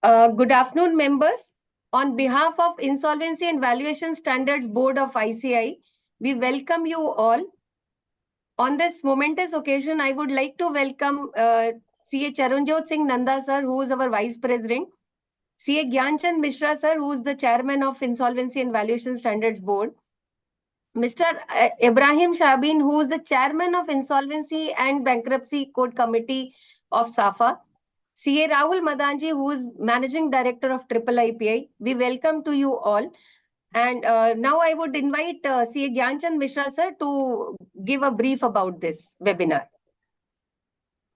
Good afternoon, members. On behalf of Insolvency and Valuation Standards Board of ICI, we welcome you all. On this momentous occasion, I would like to welcome CA Charanjot Singh Nanda sir, who is our Vice President, CA Gyanchand Mishra sir, who is the Chairman of Insolvency and Valuation Standards Board, Mr. Ibrahim Shabin, who is the Chairman of Insolvency and Bankruptcy Code Committee of SAFA, CA Rahul Madanji, who is Managing Director of Triple IPI. We welcome to you all. And now I would invite CA Gyanchand Mishra sir to give a brief about this webinar.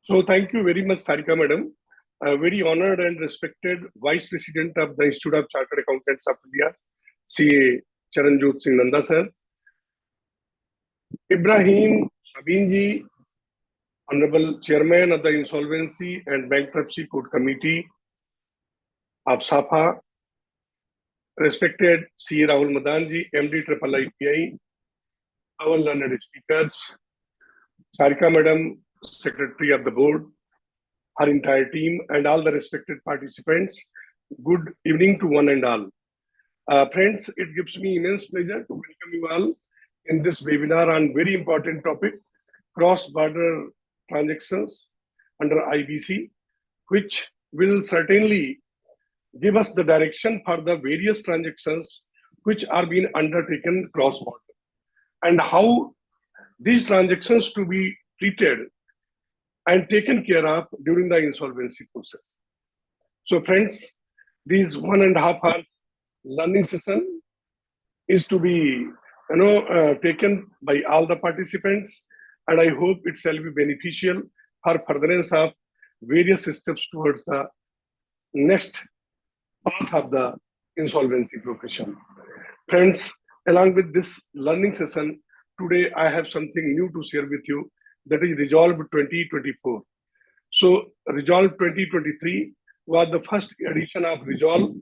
So thank you very much, Sarika madam. Very honored and respected Vice President of the Institute of Chartered Accountants of India, CA Charanjot Singh Nanda sir. Ibrahim Shabin ji, Honorable Chairman of the Insolvency and Bankruptcy Code Committee of SAFA, respected CA Rahul Madanji, MD Triple IPI, our learned speakers, Sarika Madam, Secretary of the Board, her entire team, and all the respected participants. Good evening to one and all. Friends, it gives me immense pleasure to welcome you all in this webinar on very important topic, cross-border transactions under IBC, which will certainly give us the direction for the various transactions which are being undertaken cross-border and how these transactions to be treated and taken care of during the insolvency process. So friends, these 1.5 hours learning session is to be taken by all the participants, and I hope it shall be beneficial for furtherance of various steps towards the next path of the insolvency profession. Friends, along with this learning session, today I have something new to share with you, that is Resolve 2024. So Resolve 2023 was the first edition of Resolve,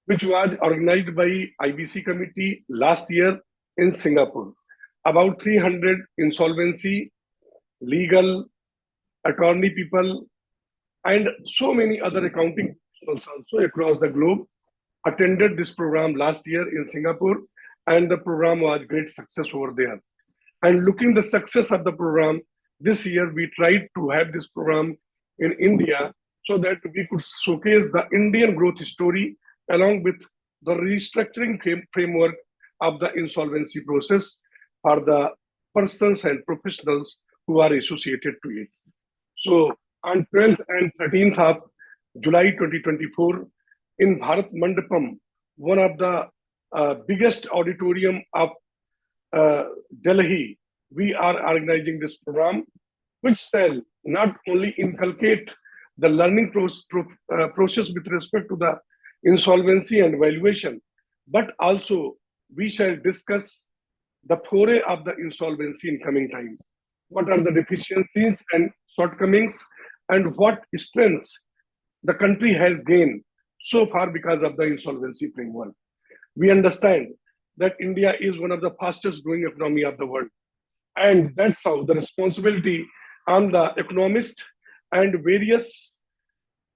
which was organized by IBC committee last year in Singapore. About 300 insolvency, legal, attorney people, and so many other accounting professionals also across the globe attended this program last year in Singapore, and the program was great success over there. And looking the success of the program, this year we tried to have this program in India so that we could showcase the Indian growth story along with the restructuring framework of the insolvency process for the persons and professionals who are associated to it. So on 12th and 13th of July 2024, in Bharat Mandapam, one of the biggest auditorium of Delhi, we are organizing this program, which shall not only inculcate the learning process with respect to the insolvency and valuation, but also we shall discuss the foray of the insolvency in coming time. What are the deficiencies and shortcomings, and what strengths the country has gained so far because of the insolvency framework. We understand that India is one of the fastest growing economy of the world. And that's how the responsibility on the economist and various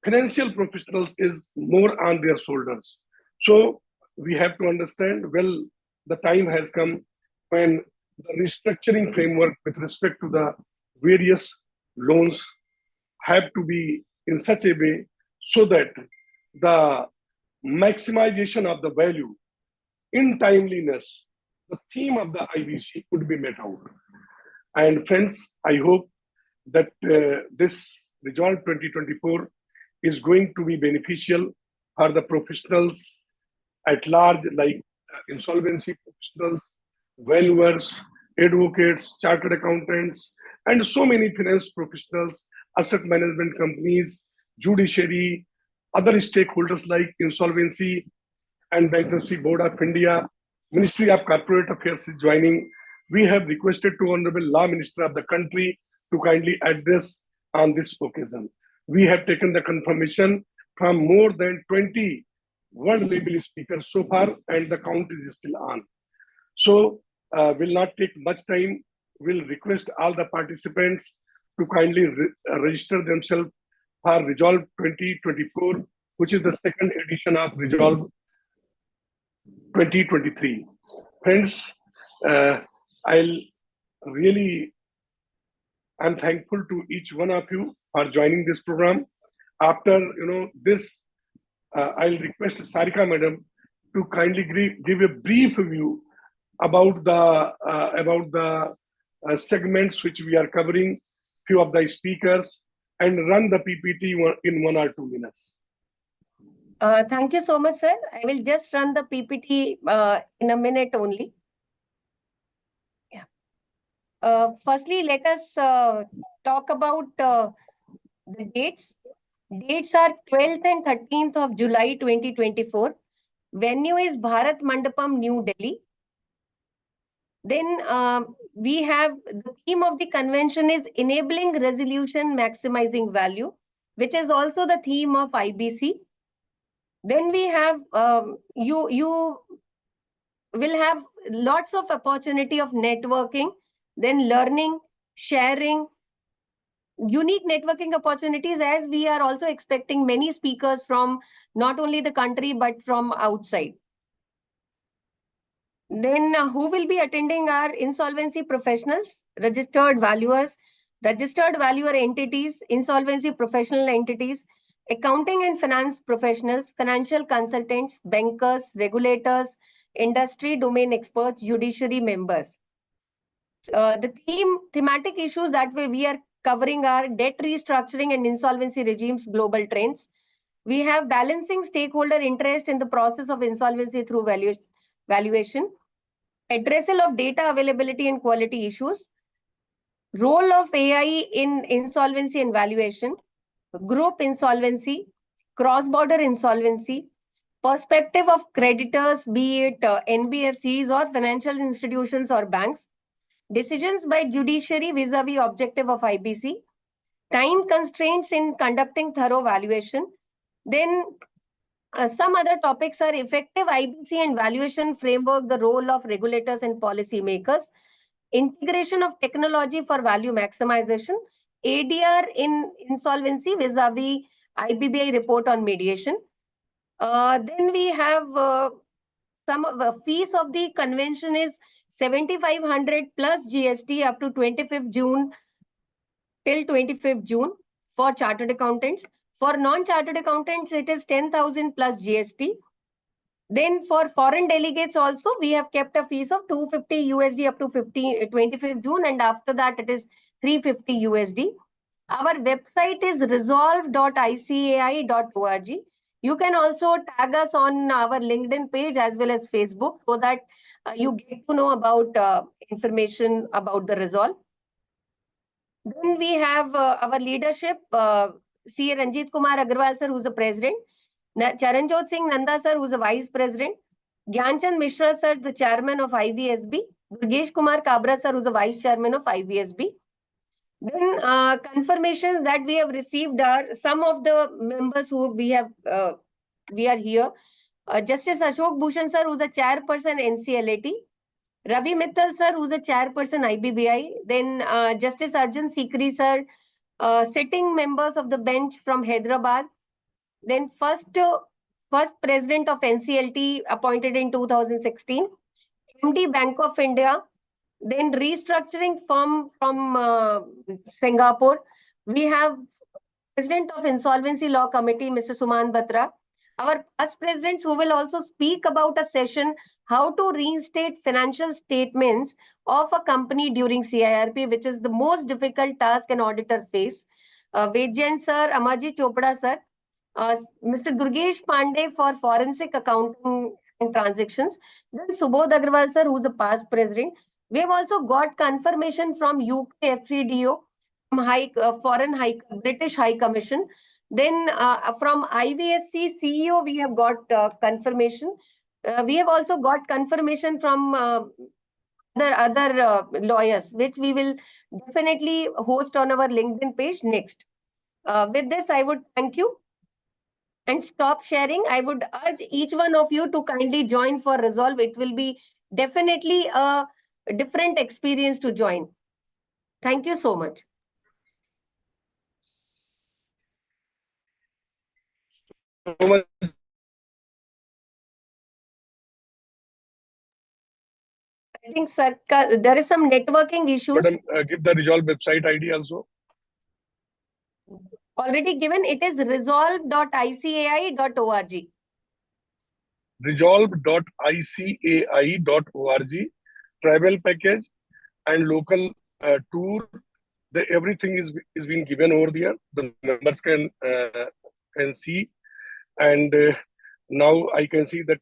financial professionals is more on their shoulders. So we have to understand, well, the time has come when the restructuring framework with respect to the various loans have to be in such a way so that the maximization of the value in timeliness, the theme of the IBC could be met out. And friends, I hope that this Resolve 2024 is going to be beneficial for the professionals at large, like insolvency professionals, valuers, advocates, chartered accountants, and so many finance professionals, asset management companies, judiciary, other stakeholders like Insolvency and Bankruptcy Board of India, Ministry of Corporate Affairs is joining. We have requested to Honorable Law Minister of the country to kindly address on this occasion. We have taken the confirmation from more than 20 world level speakers so far, and the count is still on. So will not take much time. We'll request all the participants to kindly register themselves for Resolve 2024 which is the second edition of Resolve 2023. Friends, I'll really, I'm thankful to each one of you for joining this program. After this, I'll request Sarika Madam to kindly give a brief view about the segments which we are covering, few of the speakers, and run the PPT in 1 or 2 minutes. Thank you so much, sir. I will just run the PPT in a minute only. Yeah. Firstly, let us talk about the dates. Dates are 12th and 13th of July 2024. Venue is Bharat Mandapam, New Delhi. Then we have the theme of the convention is enabling resolution, maximizing value, which is also the theme of IBC. Then we have you will have lots of opportunity of networking, then learning, sharing, unique networking opportunities, as we are also expecting many speakers from not only the country but from outside. Then who will be attending are insolvency professionals, registered valuers entities, insolvency professional entities, accounting and finance professionals, financial consultants, bankers, regulators, industry domain experts, judiciary members. The thematic issues that we are covering are debt restructuring and insolvency regimes, global trends. We have balancing stakeholder interest in the process of insolvency through valuation, addressal of data availability and quality issues, role of AI in insolvency and valuation, group insolvency, cross-border insolvency, perspective of creditors, be it NBFCs or financial institutions or banks, decisions by judiciary vis-a-vis objective of IBC, time constraints in conducting thorough valuation. Then some other topics are effective IBC and valuation framework, the role of regulators and policy makers, integration of technology for value maximization, ADR in insolvency vis-a-vis IBBI report on mediation. Then we have some of the fees of the convention is 7,500 plus GST up to 25th June till 25th June for chartered accountants. For non-chartered accountants, it is 10,000 plus GST. Then for foreign delegates also, we have kept a fees of 250 USD up to 25th June, and after that it is 350 USD. Our website is resolve.icai.org. You can also tag us on our LinkedIn page as well as Facebook, so that you get to know about information about the Resolve. Then we have our leadership, C. Ranjit Kumar Agarwal sir, who's the president, Charanjot Singh Nanda sir, who's the vice president, Gyanchand Mishra sir, the chairman of IVSB, Durgesh Kumar Kabra sir, who's the vice chairman of IVSB. Then confirmations that we have received are some of the members who we are here. Justice Ashok Bhushan sir, who's the chairperson NCLAT, Ravi Mittal sir, who's the chairperson IBBI, then Justice Arjun Sikri sir, sitting members of the bench from Hyderabad, then first president of NCLT appointed in 2016, MD Bank of India, then restructuring firm from Singapore. We have president of Insolvency Law Committee, Mr. Suman Batra. Our past presidents who will also speak about a session, how to reinstate financial statements of a company during CIRP, which is the most difficult task an auditor face. Ved Jain sir, Amarjit Chopra sir, Mr. Durgesh Pandey for forensic accounting and transactions, then Subodh Agrawal sir, who's the past president. We have also got confirmation from UK FCDO, from British High Commission. Then from IVSC CEO, we have got confirmation. We have also got confirmation from other lawyers, which we will definitely host on our LinkedIn page next. With this, I would thank you and stop sharing. I would urge each one of you to kindly join for Resolve. It will be definitely a different experience to join. Thank you so much. much. I think, sir, there is some networking issues. Madam, give the Resolve website ID also. Already given, it is resolve.icai.org. Resolve.icai.org. Travel package and local tour. Everything is being given over there. The members can see, and now I can see that.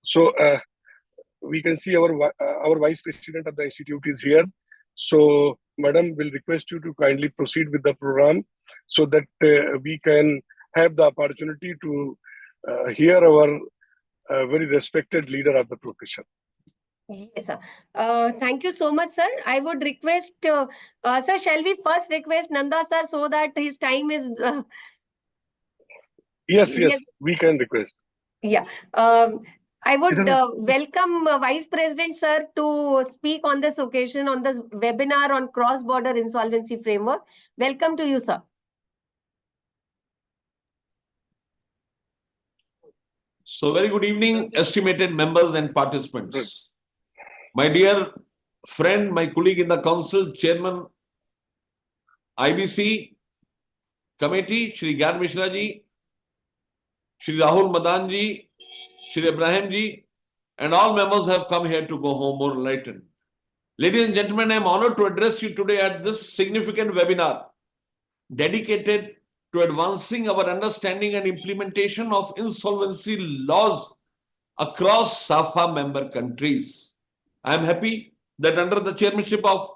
So we can see our vice president of the institute is here. So, madam, will request you to kindly proceed with the program so that we can have the opportunity to hear our very respected leader of the profession. Yes, sir. Thank you so much, sir. I would request, sir, shall we first request Nanda, sir, so that his time is... Yes, we can request. Yeah. I would welcome Vice President, sir, to speak on this occasion on this webinar on cross-border insolvency framework. Welcome to you, sir. So very good evening, estimated members and participants. My dear friend, my colleague in the council, Chairman IBC committee, Shri Gyan Mishra ji, Shri Rahul Madan ji, Shri Ibrahim ji, and all members have come here to go home more enlightened. Ladies and gentlemen, I am honored to address you today at this significant webinar dedicated to advancing our understanding and implementation of insolvency laws across SAFA member countries. I am happy that under the chairmanship of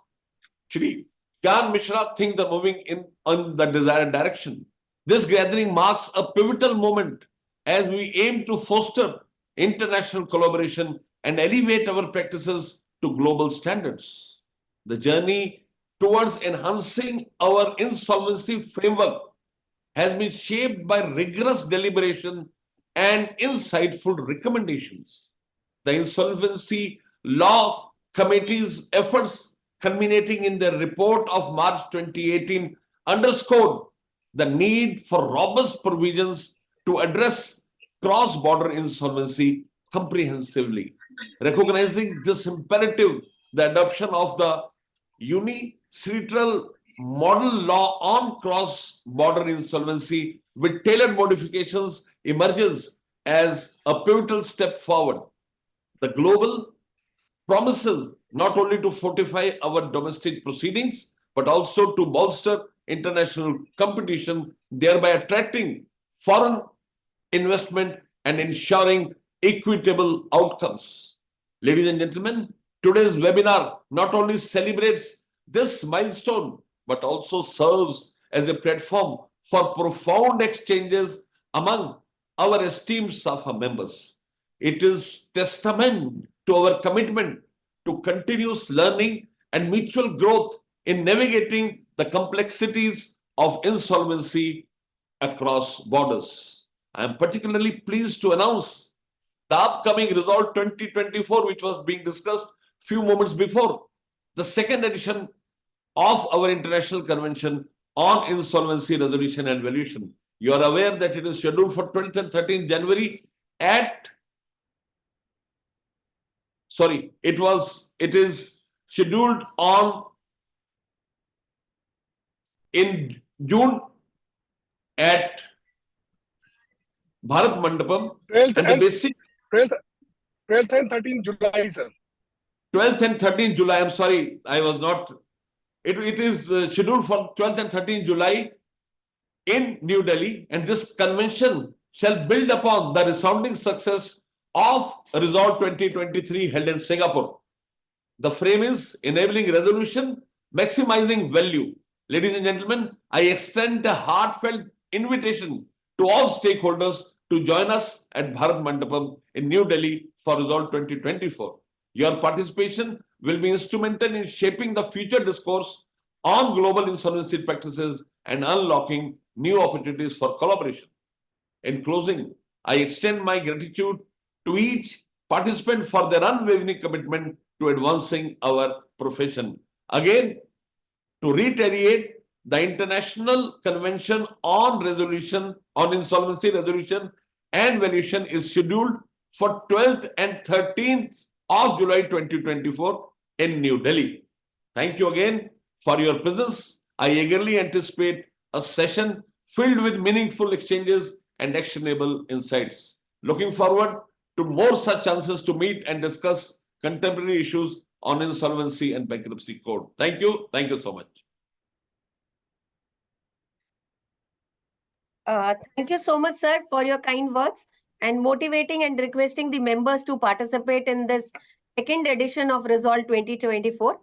Shri Gyan Mishra, things are moving in the desired direction. This gathering marks a pivotal moment as we aim to foster international collaboration and elevate our practices to global standards. The journey towards enhancing our insolvency framework has been shaped by rigorous deliberation and insightful recommendations. The Insolvency Law Committee's efforts, culminating in their report of March 2018, underscored the need for robust provisions to address cross-border insolvency comprehensively. Recognizing this imperative, the adoption of the unilateral model law on cross-border insolvency with tailored modifications emerges as a pivotal step forward. The global promises not only to fortify our domestic proceedings, but also to bolster international competition, thereby attracting foreign investment and ensuring equitable outcomes. Ladies and gentlemen, today's webinar not only celebrates this milestone, but also serves as a platform for profound exchanges among our esteemed SAFA members. It is testament to our commitment to continuous learning and mutual growth in navigating the complexities of insolvency across borders. I am particularly pleased to announce the upcoming Resolve 2024, which was being discussed few moments before, the second edition of our International Convention on Insolvency Resolution and Valuation. You are aware that it is scheduled for 12th and 13th January it is scheduled in June at Bharat Mandapam. 12th and the basic 12th and 13th July, sir. 12th and 13th July, I'm sorry, I was not. It is scheduled for 12th and 13th July in New Delhi, and this convention shall build upon the resounding success of Resolve 2023 held in Singapore. The frame is enabling resolution, maximizing value. Ladies and gentlemen, I extend a heartfelt invitation to all stakeholders to join us at Bharat Mandapam in New Delhi for Resolve 2024. Your participation will be instrumental in shaping the future discourse on global insolvency practices and unlocking new opportunities for collaboration. In closing, I extend my gratitude to each participant for their unwavering commitment to advancing our profession. Again, to reiterate the International Convention on Insolvency Resolution and Valuation is scheduled for 12th and 13th of July 2024 in New Delhi. Thank you again for your presence. I eagerly anticipate a session filled with meaningful exchanges and actionable insights. Looking forward to more such chances to meet and discuss contemporary issues on insolvency and bankruptcy code. Thank you. Thank you so much. Thank you so much, sir, for your kind words and motivating and requesting the members to participate in this second edition of Resolve 2024.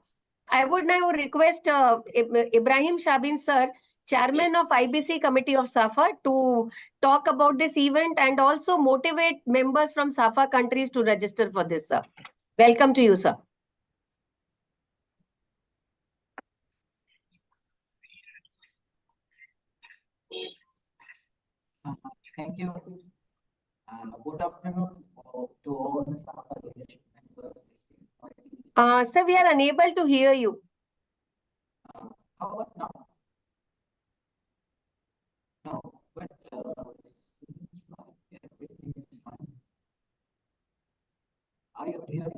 I would now request Ibrahim Shabin, sir, Chairman of IBC Committee of SAFA, to talk about this event and also motivate members from SAFA countries to register for this, sir. Welcome to you, sir. Thank you. Good afternoon to all the SAFA leadership members. Sir, we are unable to hear you. How about now? No, but seems like everything is fine. Are you hearing?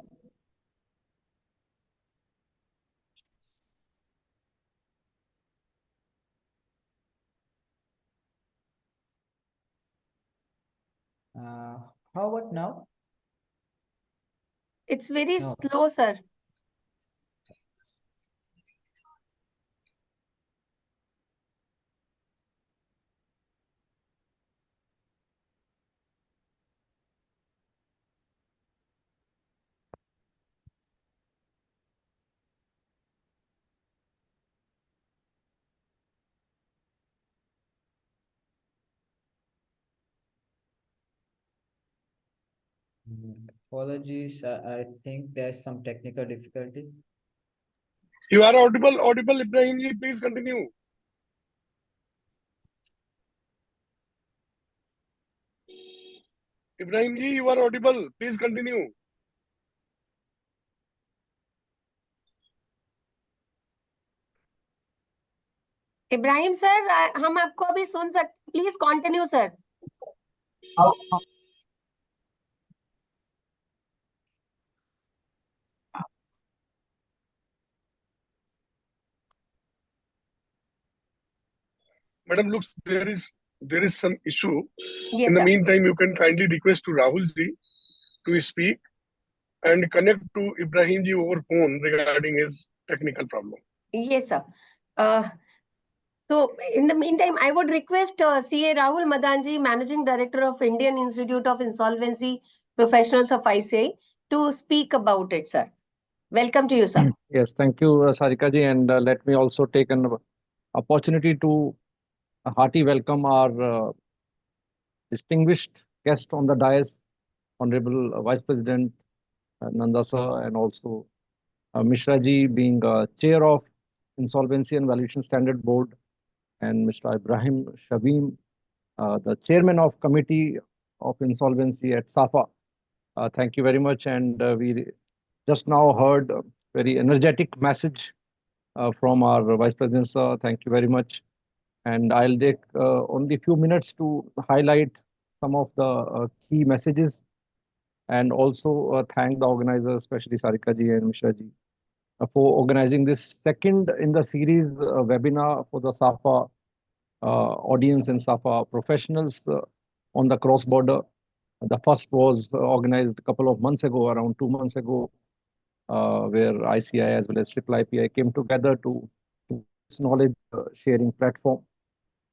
How about now? It's very No. slow, sir. Apologies, I think there's some technical difficulty. You are audible, Ibrahim ji, please continue. Ibrahim ji, you are audible, please continue. Ibrahim sir, हम आपको अभी सुन सकते, please continue sir. Madam, looks there is some issue. Yes, In the sir. meantime, you can kindly request to Rahul ji to speak and connect to Ibrahim ji over phone regarding his technical problem. Yes, sir. So, in the meantime, I would request CA Rahul Madanji, Managing Director of Indian Institute of Insolvency Professionals of ICI, to speak about it, sir. Welcome to you, sir. Yes, thank you, Sarika ji, and let me also take an opportunity to hearty welcome our distinguished guest on the dais, Honorable Vice President Nanda sir, and also Mishra ji being Chair of Insolvency and Valuation Standard Board, and Mr. Ibrahim Shabim, the Chairman of Committee of Insolvency at SAFA. Thank you very much, and we just now heard a very energetic message from our Vice President sir. Thank you very much. And I'll take only a few minutes to highlight some of the key messages, and also thank the organizers, especially Sarika ji and Mishra ji, for organizing this second in the series webinar for the SAFA audience and SAFA professionals on the cross-border. The first was organized a couple of months ago, around 2 months ago, where ICI as well as IIPI came together to this knowledge sharing platform.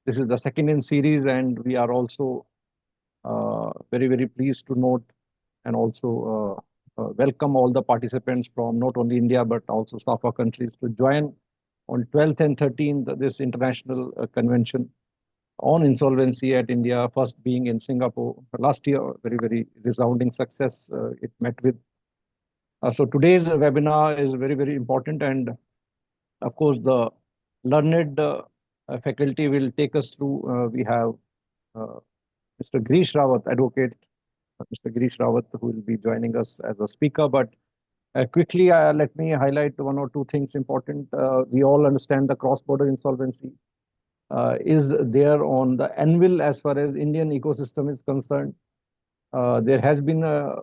This is the second in series, and we are also very, very pleased to note and also welcome all the participants from not only India but also SAFA countries to join on 12th and 13th this international convention on insolvency at India, first being in Singapore last year. Very, very resounding success it met with. So today's webinar is very, very important, and of course the learned faculty will take us through. We have Mr. Girish Rawat, advocate, Mr. Girish Rawat, who will be joining us as a speaker. But Quickly, let me highlight one or two things important. We all understand the cross-border insolvency is there on the anvil as far as Indian ecosystem is concerned. There has been a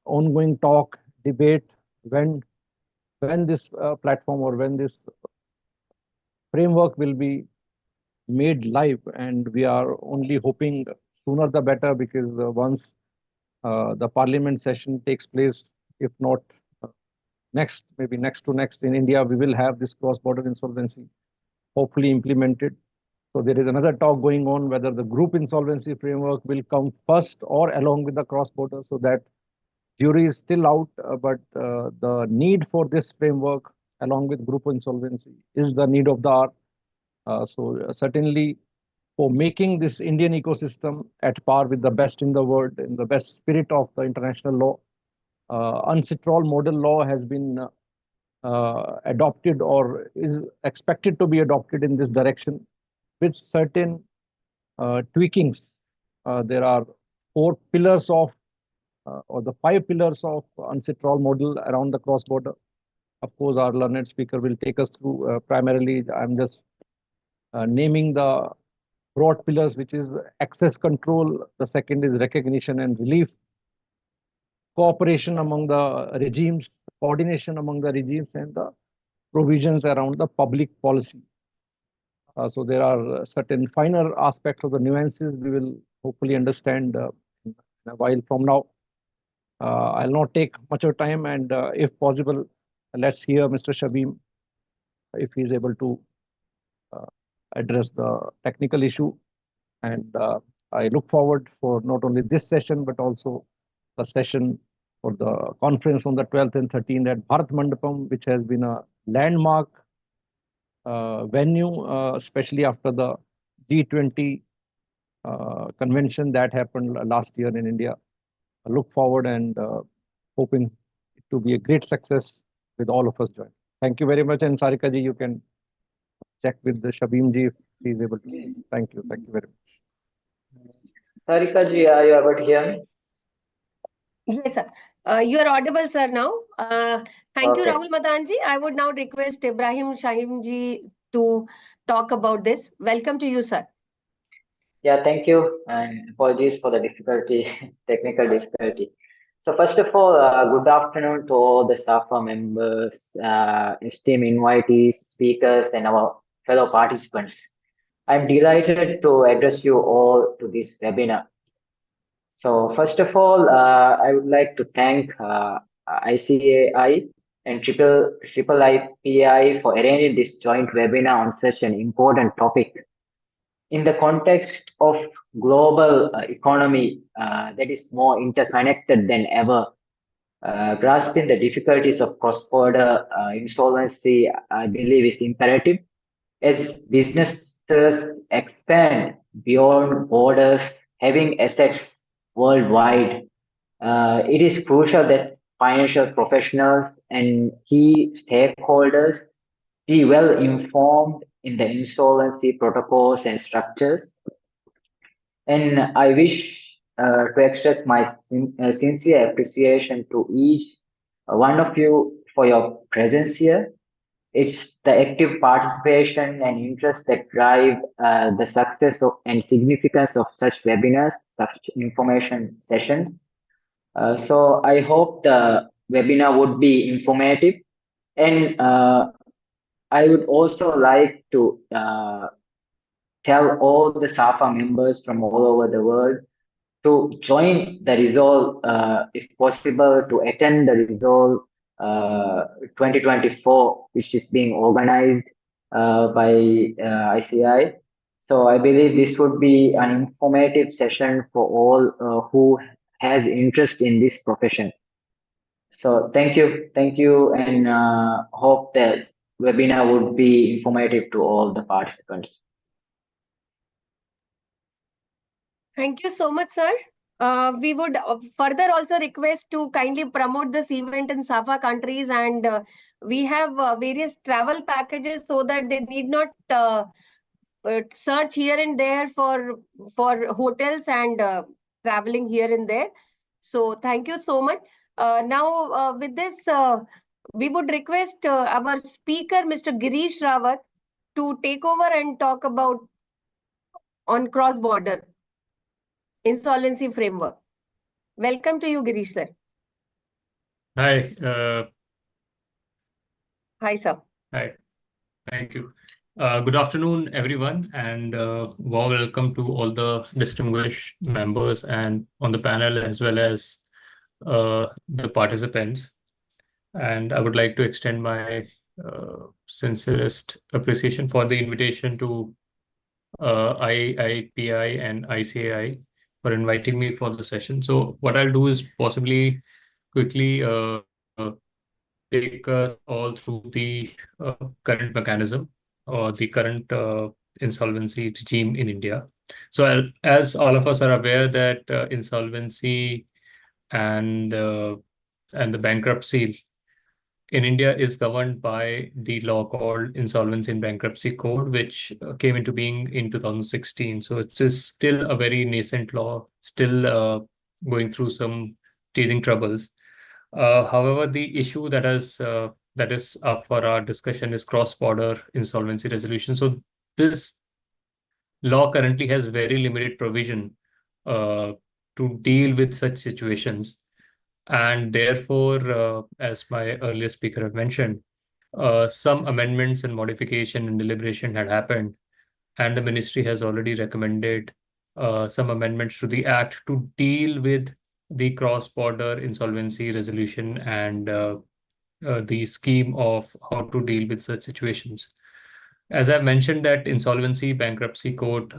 ongoing talk, debate when this platform or when this framework will be made live, and we are only hoping sooner the better, because once the parliament session takes place, if not next, maybe next to next in India, we will have this cross-border insolvency hopefully implemented. So there is another talk going on whether the group insolvency framework will come first or along with the cross-border. So that jury is still out, but the need for this framework along with group insolvency is the need of the hour. Certainly, for making this Indian ecosystem at par with the best in the world, in the best spirit of the international law, UNCITRAL model law has been adopted or is expected to be adopted in this direction with certain tweakings. There are 4 pillars of or the 5 pillars of UNCITRAL model around the cross-border. Of course, our learned speaker will take us through. Primarily, I'm just naming the broad pillars, which is access control. The second is recognition and relief, cooperation among the regimes, coordination among the regimes, and the provisions around the public policy. So there are certain finer aspects of the nuances we will hopefully understand in a while from now. I'll not take much of time, and if possible, let's hear Mr. Shabim if he's able to address the technical issue. And I look forward for not only this session, but also the session for the conference on the 12th and 13th at Bharat Mandapam, which has been a landmark venue, especially after the G20 convention that happened last year in India. I look forward and hoping it to be a great success with all of us joining. Thank you very much. And Sarika ji, you can check with the Shabim ji if he is able to. Thank you. Thank you very much. Sarika ji, are you able to hear me? Yes, sir. You are audible, sir, now. Thank you, Okay. Rahul Madan ji. I would now request Ibrahim Shahim ji to talk about this. Welcome to you, sir. Yeah, thank you, and apologies for the difficulty, technical difficulty. So first of all, good afternoon to all the SAFA members, esteemed invitees, speakers, and our fellow participants. I'm delighted to address you all to this webinar. So first of all, I would like to thank ICAI and IIIPI for arranging this joint webinar on such an important topic. In the context of global economy that is more interconnected than ever, grasping the difficulties of cross-border insolvency, I believe, is imperative as businesses expand beyond borders, having assets worldwide. It is crucial that financial professionals and key stakeholders be well informed in the insolvency protocols and structures. And I wish to express my sincere appreciation to each one of you for your presence here. It's the active participation and interest that drive the success of, and significance of such webinars, such information sessions. So I hope the webinar would be informative, and I would also like to tell all the SAFA members from all over the world to join the Resolve, if possible, to attend the Resolve 2024, which is being organized by ICI. So I believe this would be an informative session for all who has interest in this profession. So thank you, and hope that webinar would be informative to all the participants. Thank you so much, sir. We would further also request to kindly promote this event in SAFA countries, and we have various travel packages so that they need not search here and there for hotels and traveling here and there. So thank you so much. Now with this, we would request our speaker, Mr. Girish Rawat, to take over and talk about on cross-border insolvency framework. Welcome to you, Girish sir. Hi, Hi, sir. hi, thank you. Good afternoon, everyone, and warm welcome to all the distinguished members and on the panel as well as the participants. And I would like to extend my sincerest appreciation for the invitation to IIPI and ICAI for inviting me for the session. So what I'll do is possibly quickly take us all through the current mechanism or the current insolvency regime in India. So, as all of us are aware, that insolvency and and the bankruptcy in India is governed by the law called Insolvency and Bankruptcy Code, which came into being in 2016. So it is still a very nascent law, still going through some teething troubles. However, the issue that is up for our discussion is cross-border insolvency resolution. So this law currently has very limited provision uh, to deal with such situations, and therefore, as my earlier speaker had mentioned, some amendments and modification and deliberation had happened, and the ministry has already recommended some amendments to the act to deal with the cross-border insolvency resolution and the scheme of how to deal with such situations. As I've mentioned, that insolvency bankruptcy code,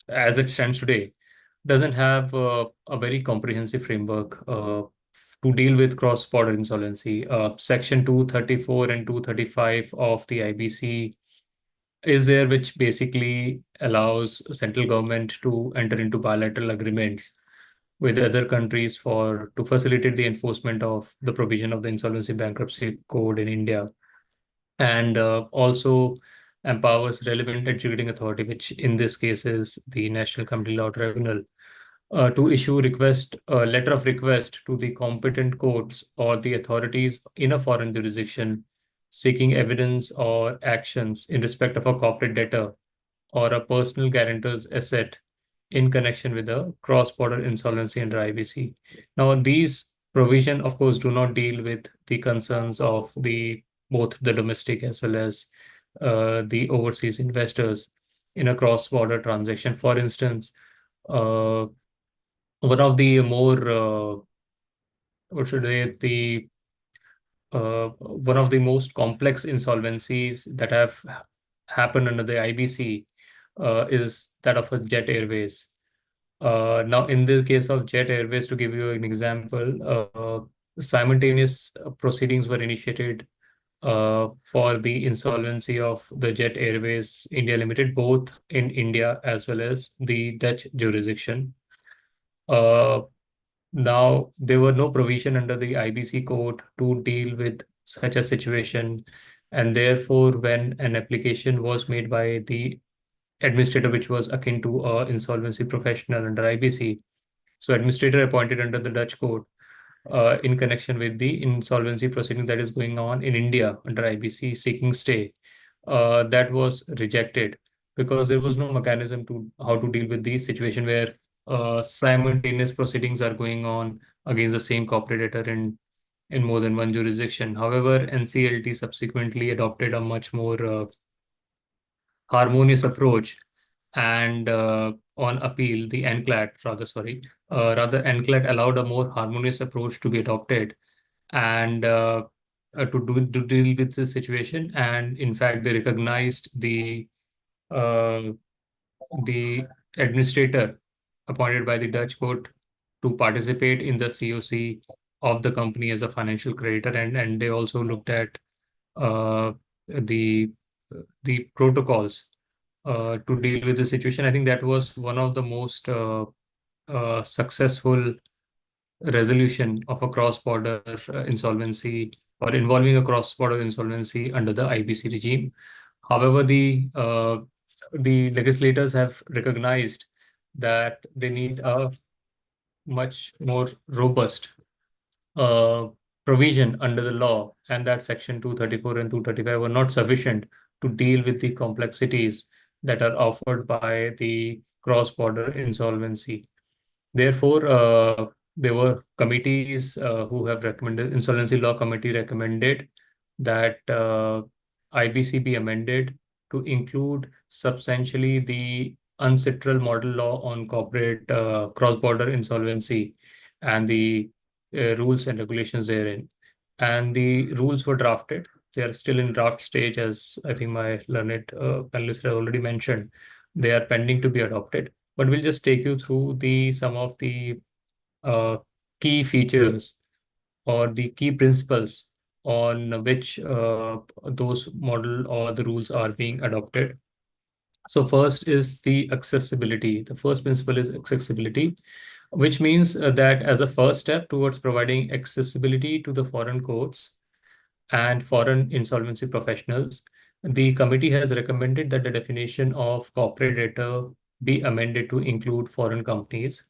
as it stands today, doesn't have a very comprehensive framework to deal with cross-border insolvency. Section 234 and 235 of the IBC is there, which basically allows central government to enter into bilateral agreements with other countries for to facilitate the enforcement of the provision of the insolvency bankruptcy code in India, and also empowers relevant adjudicating authority, which in this case is the National Company Law Tribunal, to issue a letter of request to the competent courts or the authorities in a foreign jurisdiction seeking evidence or actions in respect of a corporate debtor or a personal guarantor's asset in connection with the cross-border insolvency under IBC. Now, these provision, of course, do not deal with the concerns of both the domestic as well as the overseas investors in a cross-border transaction. For instance, one of the more what should I say, the one of the most complex insolvencies that have happened under the IBC is that of a Jet Airways. Now, in the case of Jet Airways, to give you an example, simultaneous proceedings were initiated for the insolvency of the Jet Airways India Limited, both in India as well as the Dutch jurisdiction. Now, there were no provision under the IBC code to deal with such a situation, and therefore, when an application was made by the administrator, which was akin to a insolvency professional under IBC, so administrator appointed under the Dutch code, in connection with the insolvency proceeding that is going on in India under IBC seeking stay, that was rejected because there was no mechanism to how to deal with the situation where simultaneous proceedings are going on against the same corporate debtor in more than one jurisdiction. However, NCLT subsequently adopted a much more harmonious approach, and on appeal, the NCLAT allowed a more harmonious approach to be adopted and to deal with this situation. And in fact, they recognized the administrator appointed by the Dutch court to participate in the COC of the company as a financial creditor, and they also looked at the the protocols to deal with the situation. I think that was one of the most successful resolution of a cross-border insolvency or involving a cross-border insolvency under the IBC regime. However, the legislators have recognized that they need a much more robust provision under the law and that section 234 and 235 were not sufficient to deal with the complexities that are offered by the cross-border insolvency. Therefore, there were committees who have recommended, Insolvency Law Committee recommended that IBC be amended to include substantially the UNCITRAL model law on corporate cross-border insolvency and the rules and regulations therein. And the rules were drafted. They are still in draft stage, as I think my learned panelists have already mentioned. They are pending to be adopted. But we'll just take you through some of the key features or the key principles on which those model or the rules are being adopted. So first is the accessibility. The first principle is accessibility, which means that as a first step towards providing accessibility to the foreign courts and foreign insolvency professionals, the committee has recommended that the definition of corporate debtor be amended to include foreign companies.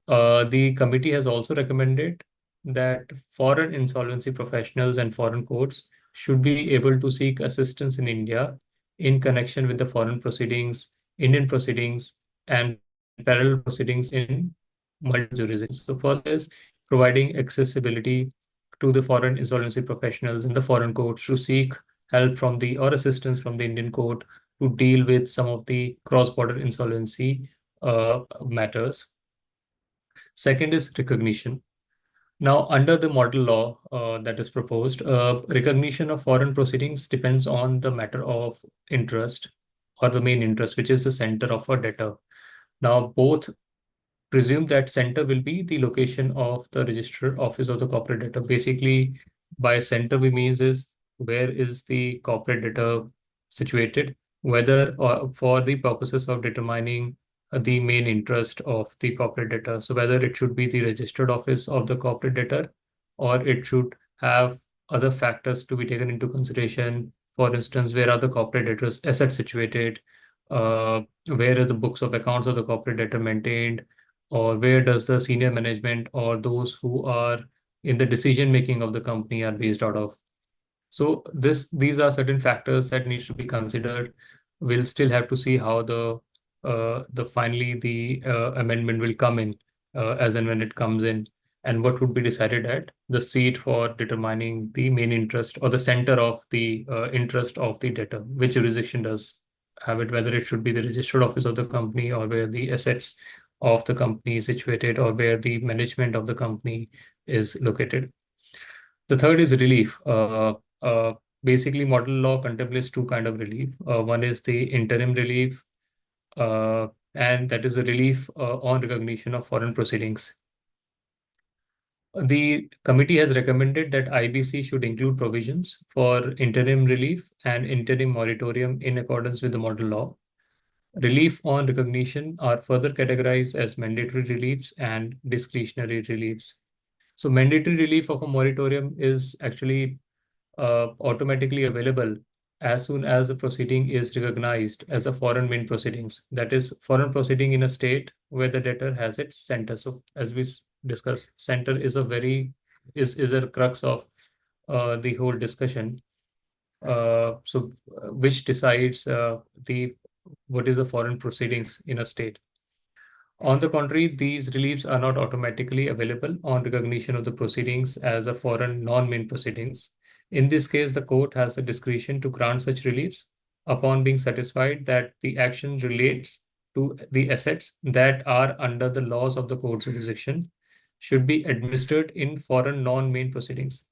The committee has also recommended that foreign insolvency professionals and foreign courts should be able to seek assistance in India in connection with the foreign proceedings, Indian proceedings, and parallel proceedings in multiple jurisdictions. So first is providing accessibility to the foreign insolvency professionals in the foreign courts to seek help from the or assistance from the Indian court to deal with some of the cross-border insolvency matters. Second is recognition. Now, under the model law that is proposed, recognition of foreign proceedings depends on the matter of interest or the main interest, which is the center of a debtor. Now, both presume that center will be the location of the registered office of the corporate debtor. Basically, by center we means is where is the corporate debtor situated, whether for the purposes of determining the main interest of the corporate debtor. So whether it should be the registered office of the corporate debtor or it should have other factors to be taken into consideration. For instance, where are the corporate debtor's assets situated? Where are the books of accounts of the corporate debtor maintained? Or where does the senior management or those who are in the decision making of the company are based out of? So these are certain factors that needs to be considered. We'll still have to see how the finally the amendment will come in as and when it comes in, and what would be decided at the seat for determining the main interest or the center of the interest of the debtor, which jurisdiction does have it, whether it should be the registered office of the company or where the assets of the company is situated or where the management of the company is located. The third is relief. Basically, model law contemplates two kind of relief. One is the interim relief, and that is a relief on recognition of foreign proceedings. The committee has recommended that IBC should include provisions for interim relief and interim moratorium in accordance with the model law. Relief on recognition are further categorized as mandatory reliefs and discretionary reliefs. So mandatory relief of a moratorium is actually automatically available as soon as the proceeding is recognized as a foreign main proceedings. That is foreign proceeding in a state where the debtor has its center. So as we discussed, center is a crux of the whole discussion. Which decides what is the foreign proceedings in a state. On the contrary, these reliefs are not automatically available on recognition of the proceedings as a foreign non-main proceedings. In this case, the court has the discretion to grant such reliefs upon being satisfied that the action relates to the assets that are under the laws of the court's jurisdiction, should be administered in foreign non-main proceedings.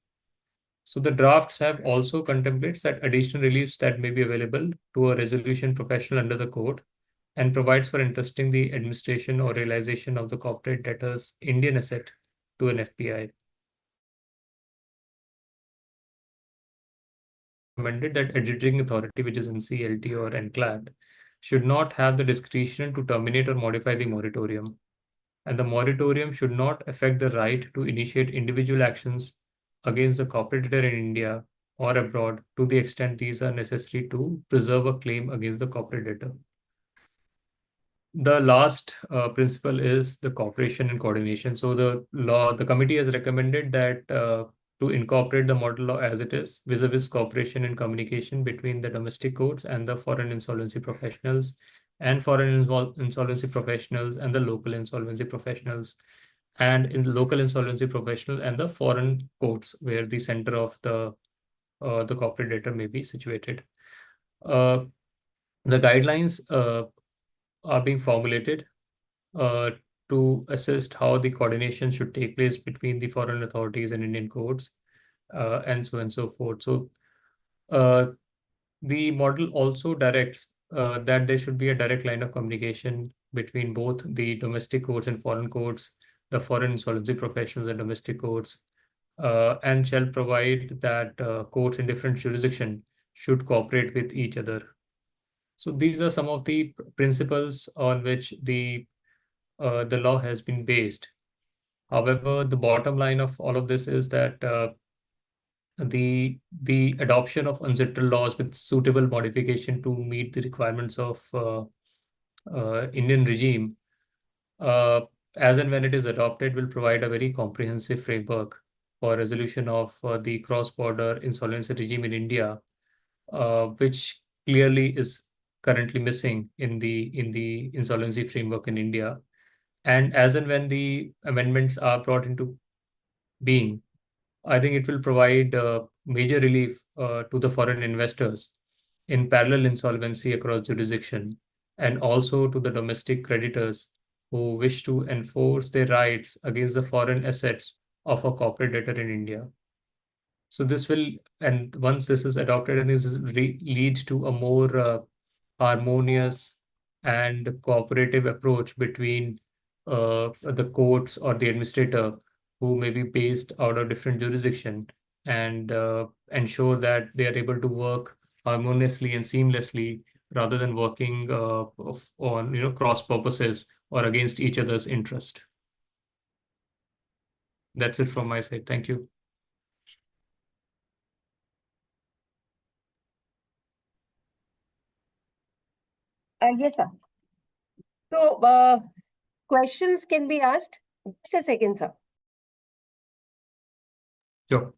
So the drafts have also contemplates that additional reliefs that may be available to a resolution professional under the court and provides for entrusting the administration or realization of the corporate debtor's Indian asset to an FPI. Recommended that adjudicating authority, which is NCLT or NCLAT, should not have the discretion to terminate or modify the moratorium. And the moratorium should not affect the right to initiate individual actions against the corporate debtor in India or abroad to the extent these are necessary to preserve a claim against the corporate debtor. The last principle is the cooperation and coordination. So the committee has recommended that to incorporate the model law as it is, vis-a-vis cooperation and communication between the domestic courts and the foreign insolvency professionals, and foreign insolvency professionals and the local insolvency professionals, and in the local insolvency professional and the foreign courts where the center of the corporate debtor may be situated. The guidelines are being formulated to assist how the coordination should take place between the foreign authorities and Indian courts, and so on and so forth. So the model also directs that there should be a direct line of communication between both the domestic courts and foreign courts, the foreign insolvency professionals and domestic courts, and shall provide that courts in different jurisdictions should cooperate with each other. So these are some of the principles on which the law has been based. However, the bottom line of all of this is that the adoption of UNCITRAL laws with suitable modification to meet the requirements of Indian regime, as and when it is adopted, will provide a very comprehensive framework for resolution of the cross-border insolvency regime in India, which clearly is currently missing in the insolvency framework in India. And as and when the amendments are brought into being, I think it will provide major relief to the foreign investors in parallel insolvency across jurisdiction, and also to the domestic creditors who wish to enforce their rights against the foreign assets of a corporate debtor in India. So this will, and once this is adopted, and this is lead to a more harmonious and cooperative approach between the courts or the administrator who may be based out of different jurisdiction, and ensure that they are able to work harmoniously and seamlessly rather than working on cross purposes or against each other's interest. That's it from my side. Thank you. Yes, sir. So, questions can be asked. Just a second, sir. Sure.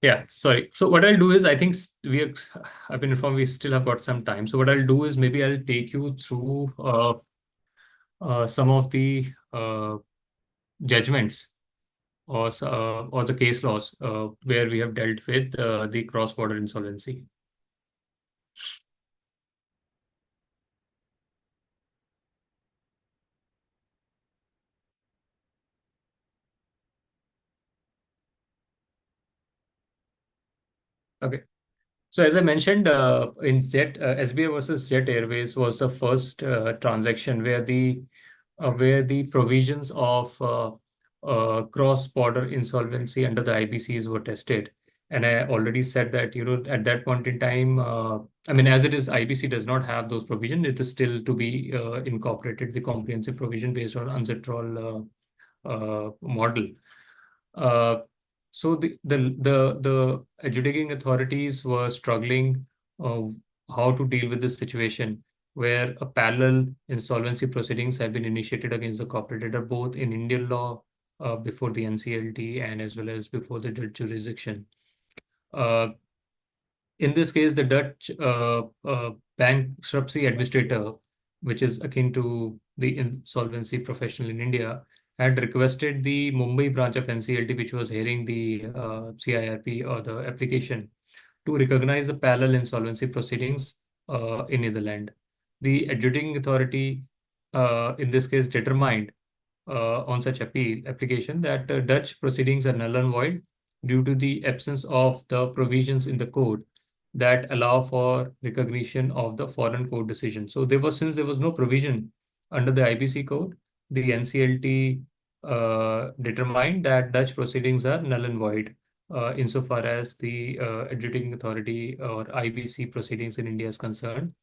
Yeah, sorry. So what I'll do is, I think I've been informed we still have got some time. So what I'll do is, maybe I'll take you through some of the judgments or the case laws where we have dealt with the cross-border insolvency. Okay. So as I mentioned, in SBI versus Jet Airways was the first transaction where the provisions of cross-border insolvency under the IBCs were tested. And I already said that, at that point in time, I mean, as it is, IBC does not have those provisions. It is still to be incorporated, the comprehensive provision based on UNCITRAL model. So the adjudicating authorities were struggling how to deal with this situation, where a parallel insolvency proceedings have been initiated against the corporate debtor, both in Indian law before the NCLT and as well as before the Dutch jurisdiction. In this case, the Dutch bankruptcy administrator, which is akin to the insolvency professional in India, had requested the Mumbai branch of NCLT, which was hearing the CIRP or the application, to recognize the parallel insolvency proceedings in Netherlands. The adjudicating authority, in this case, determined on such application that Dutch proceedings are null and void due to the absence of the provisions in the code that allow for recognition of the foreign court decision. So since there was no provision under the IBC code, the NCLT determined that Dutch proceedings are null and void insofar as the adjudicating authority or IBC proceedings in India is concerned.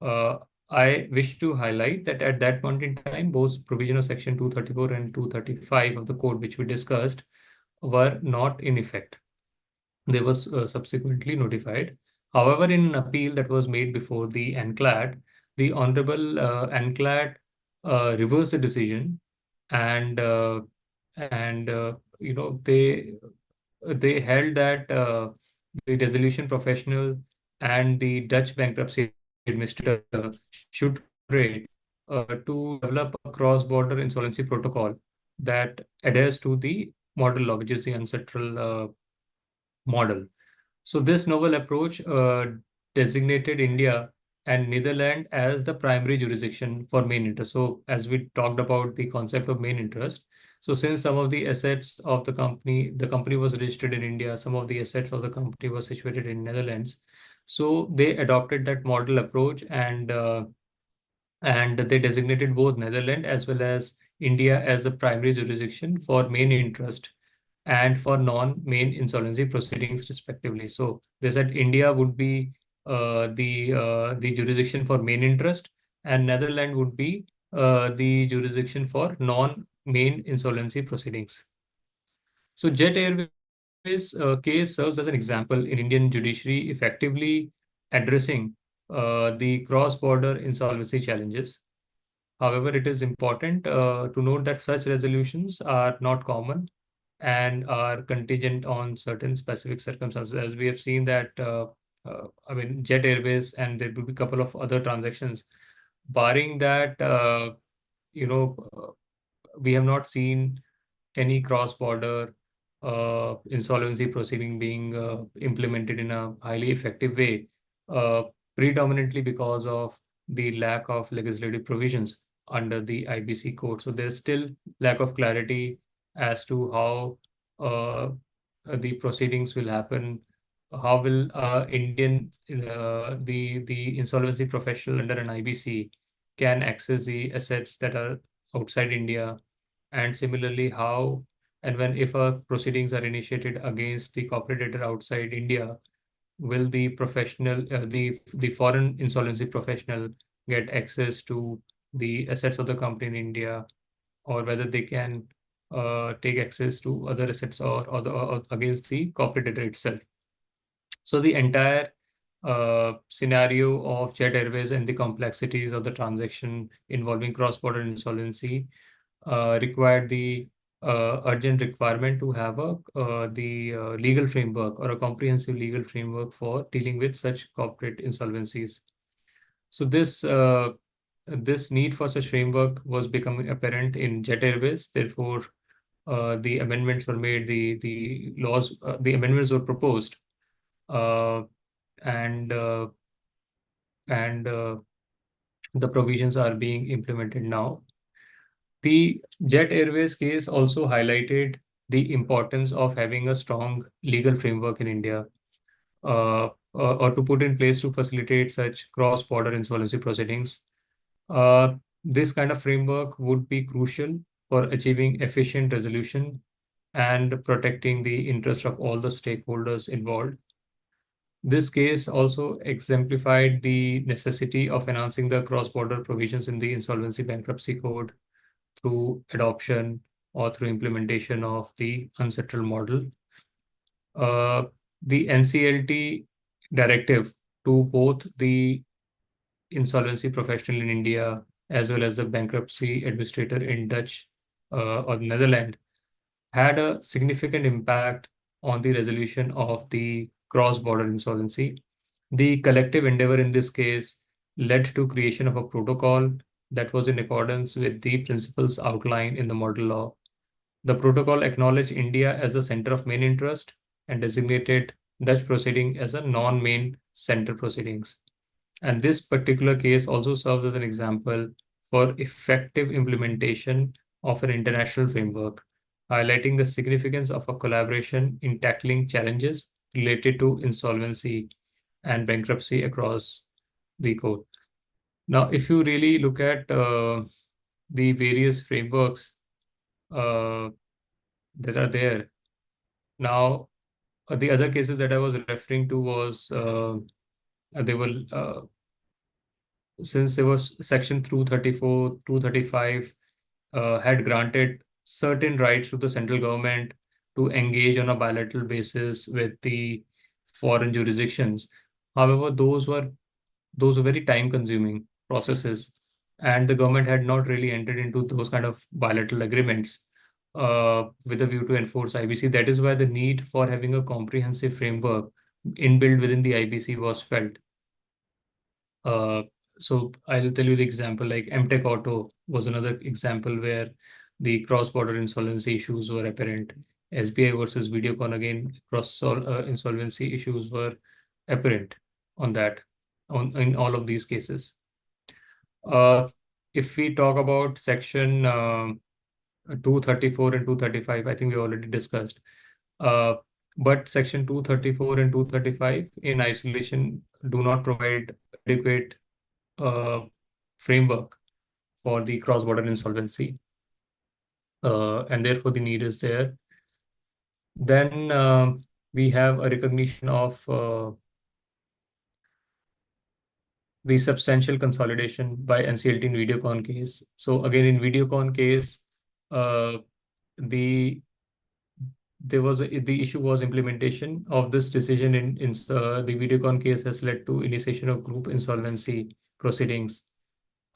I wish to highlight that at that point in time, both provision of section 234 and 235 of the code, which we discussed, were not in effect. They was subsequently notified. However, in an appeal that was made before the ANCLAD, the Honorable ANCLAD reversed the decision, and they held that the resolution professional and the Dutch bankruptcy administrator should collaborate to develop a cross-border insolvency protocol that adheres to the model law, which is the UNCITRAL model. So this novel approach designated India and Netherlands as the primary jurisdiction for main interest. So as we talked about the concept of main interest, so since some of the assets of the company was registered in India, some of the assets of the company were situated in Netherlands. So they adopted that model approach, and they designated both Netherlands as well as India as the primary jurisdiction for main interest and for non-main insolvency proceedings respectively. So they said India would be the jurisdiction for main interest, and Netherlands would be the jurisdiction for non-main insolvency proceedings. So Jet Airways case serves as an example in Indian judiciary effectively addressing the cross-border insolvency challenges. However, it is important to note that such resolutions are not common and are contingent on certain specific circumstances. As we have seen that, Jet Airways, and there will be a couple of other transactions. Barring that, we have not seen any cross-border insolvency proceeding being implemented in a highly effective way, predominantly because of the lack of legislative provisions under the IBC code. So there's still lack of clarity as to how the proceedings will happen. How will the insolvency professional under an IBC can access the assets that are outside India, and similarly how and when, if proceedings are initiated against the corporate debtor outside India, will the professional, the foreign insolvency professional get access to the assets of the company in India, or whether they can take access to other assets or against the corporate debtor itself. So the entire scenario of Jet Airways and the complexities of the transaction involving cross-border insolvency required the urgent requirement to have the legal framework or a comprehensive legal framework for dealing with such corporate insolvencies. So this need for such framework was becoming apparent in Jet Airways. Therefore, the amendments were made. The amendments were proposed, and the provisions are being implemented now. The Jet Airways case also highlighted the importance of having a strong legal framework in India, or to put in place to facilitate such cross-border insolvency proceedings. This kind of framework would be crucial for achieving efficient resolution and protecting the interest of all the stakeholders involved. This case also exemplified the necessity of enhancing the cross-border provisions in the Insolvency Bankruptcy Code through adoption or through implementation of the UNCITRAL model. The NCLT directive to both the insolvency professional in India as well as the bankruptcy administrator in Dutch or Netherlands had a significant impact on the resolution of the cross-border insolvency. The collective endeavor in this case led to creation of a protocol that was in accordance with the principles outlined in the model law. The protocol acknowledged India as the center of main interest and designated Dutch proceeding as a non-main center proceedings. And this particular case also serves as an example for effective implementation of an international framework, highlighting the significance of a collaboration in tackling challenges related to insolvency and bankruptcy across the court. Now, if you really look at the various frameworks that are there, now the other cases that I was referring to was they were since there was Section 234, 235 had granted certain rights to the central government to engage on a bilateral basis with the foreign jurisdictions. However, those were very time-consuming processes, and the government had not really entered into those kind of bilateral agreements with a view to enforce IBC. That is why the need for having a comprehensive framework inbuilt within the IBC was felt. So I'll tell you the example, like MTech Auto was another example where the cross-border insolvency issues were apparent. SBI versus Videocon, again, insolvency issues were apparent on that, in all of these cases. If we talk about Section 234 and 235, I think we already discussed. But Section 234 and 235 in isolation do not provide adequate framework for the cross-border insolvency, and therefore the need is there. Then we have a recognition of the substantial consolidation by NCLT in Videocon case. So again, in Videocon case, the issue was implementation of this decision in the Videocon case has led to initiation of group insolvency proceedings,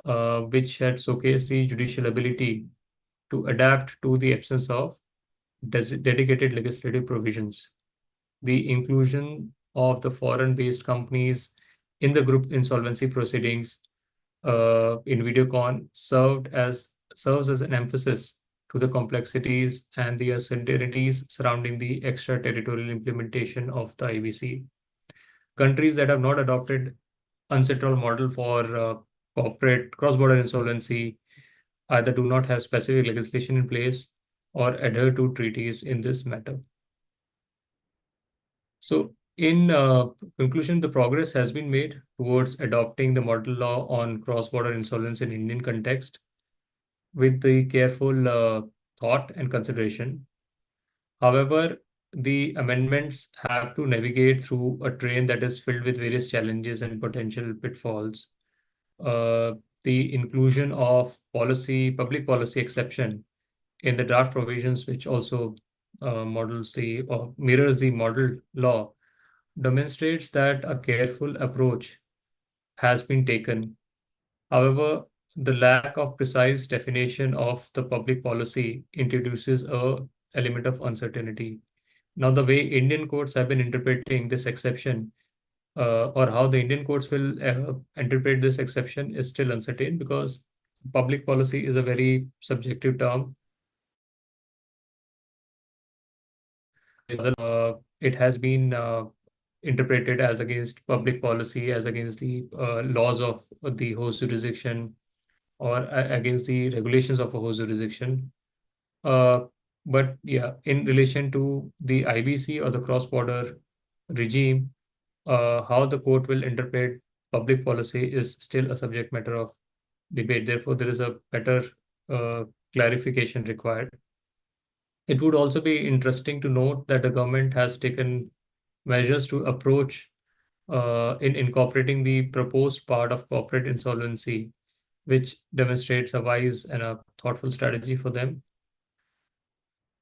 which had showcased the judicial ability to adapt to the absence of dedicated legislative provisions. The inclusion of the foreign-based companies in the group insolvency proceedings in Videocon serves as an emphasis to the complexities and the uncertainties surrounding the extraterritorial implementation of the IBC. Countries that have not adopted UNCITRAL model for corporate cross-border insolvency either do not have specific legislation in place or adhere to treaties in this matter. So in conclusion, the progress has been made towards adopting the model law on cross-border insolvency in Indian context with the careful thought and consideration. However, the amendments have to navigate through a terrain that is filled with various challenges and potential pitfalls. The inclusion of public policy exception in the draft provisions, which also mirrors the model law, demonstrates that a careful approach has been taken. However, the lack of precise definition of the public policy introduces an element of uncertainty. Now, the way Indian courts have been interpreting this exception, or how the Indian courts will interpret this exception, is still uncertain, because public policy is a very subjective term. It has been interpreted as against public policy, as against the laws of the host jurisdiction, or against the regulations of a host jurisdiction. But yeah, in relation to the IBC or the cross-border regime, how the court will interpret public policy is still a subject matter of debate. Therefore, there is a better clarification required. It would also be interesting to note that the government has taken measures to approach in incorporating the proposed part of corporate insolvency, which demonstrates a wise and a thoughtful strategy for them.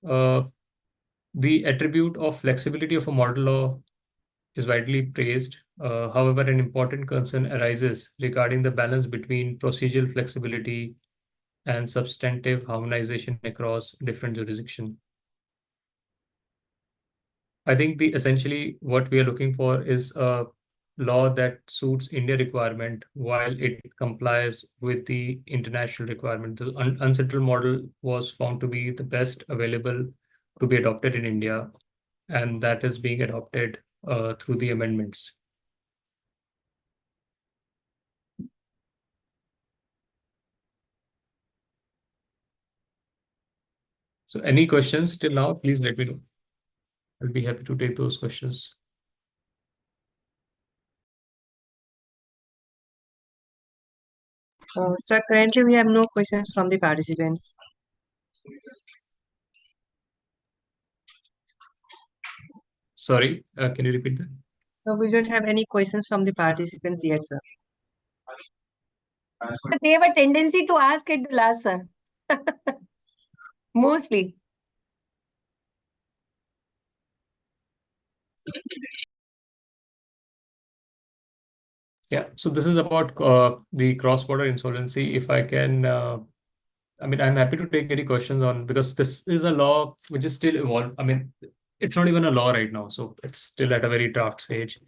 The attribute of flexibility of a model law is widely praised. However, an important concern arises regarding the balance between procedural flexibility and substantive harmonization across different jurisdictions. I think essentially what we are looking for is a law that suits India requirement while it complies with the international requirement. The UNCITRAL model was found to be the best available to be adopted in India, and that is being adopted through the amendments. So any questions till now, please let me know. I'll be happy to take those questions. Sir, currently we have no questions from the participants. Sorry, can you repeat that? So we don't have any questions from the participants yet, sir. But they have a tendency to ask at the last, sir. Mostly. Yeah, so this is about the cross-border insolvency. If I can, I mean, I'm happy to take any questions on, because this is a law which is still evolving. I mean, it's not even a law right now, so it's still at a very draft stage.